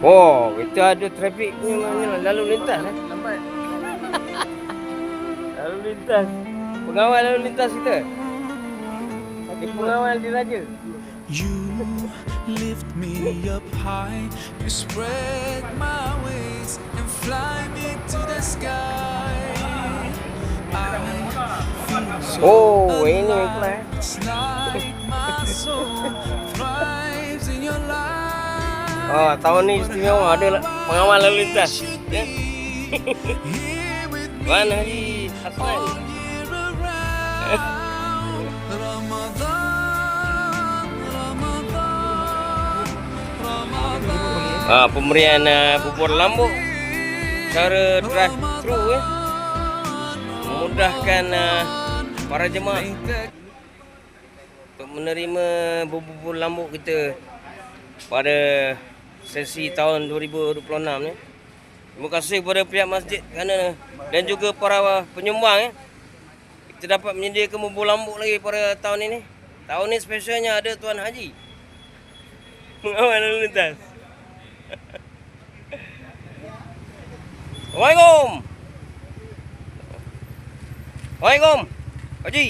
Oh, kita ada trafik ni mana lalu lintas Lambat. Lalu lintas. Pengawal lalu lintas kita. Ada pengawal diraja. You lift me up high, you spread my wings and fly me to the sky. I feel so Oh, ini iklan. alive. It's like my soul thrives in your light. Oh, tahun ni istimewa ada pengawal lalu lintas. Ya. Here with me Wan Haji Hassan. all year around. Ramadan, Ramadan, Ramadan. Pemberian bubur lambuk cara drive thru memudahkan para jemaah untuk menerima bubur lambuk kita pada sesi tahun 2026 ni. Terima kasih kepada pihak masjid kerana dan juga para penyumbang kita dapat menyediakan bubur lambuk lagi pada tahun ini. Tahun ni specialnya ada Tuan Haji mengawal lalu lintas. Assalamualaikum. Waalaikum. Haji.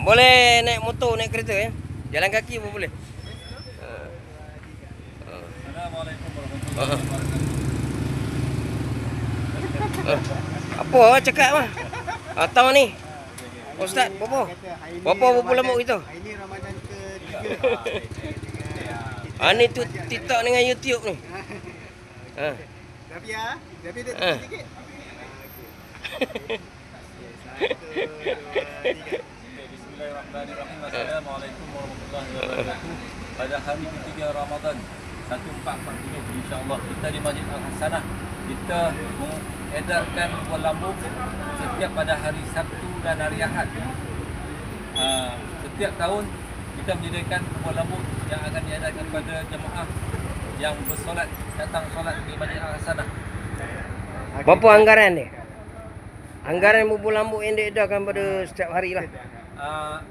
Boleh naik motor, naik kereta Jalan kaki pun boleh. Assalamualaikum warahmatullahi wabarakatuh. Apa cakap mah? Tahun ni Ustaz, berapa? Berapa bubur lambuk kita? Ini Ramadan ke-3. Ni tu TikTok dengan YouTube ni. Tapi ya, tapi dia Ah. sikit. Bismillahirrahmanirrahim. Assalamualaikum warahmatullahi wabarakatuh. Pada hari ketiga Ramadan 1440 insya-Allah kita di Masjid Al-Hasanah kita mengedarkan bubur lambuk setiap pada hari Sabtu dan hari Ahad. Setiap tahun kita menyediakan bubur lambuk yang akan diadakan kepada jemaah yang bersolat datang solat di Masjid Al-Hasanah. Berapa anggaran dia? Anggaran bubur lambuk yang diedarkan pada setiap hari lah.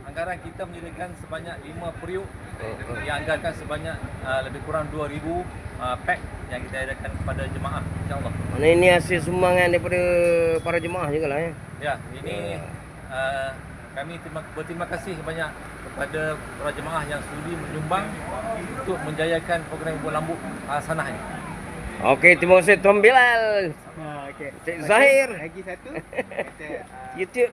Anggaran kita menyediakan sebanyak 5 periuk yang anggarkan sebanyak lebih kurang 2000 pack yang kita adakan kepada jemaah insya-Allah. Mana ini hasil sumbangan daripada para jemaah juga lah Ya, ini kami berterima kasih banyak kepada para jemaah yang sudi menyumbang untuk menjayakan program bubur lambuk Hasanah ini. Okey, terima kasih Tuan Bilal. Okey. Cik Zahir. Lagi satu YouTube.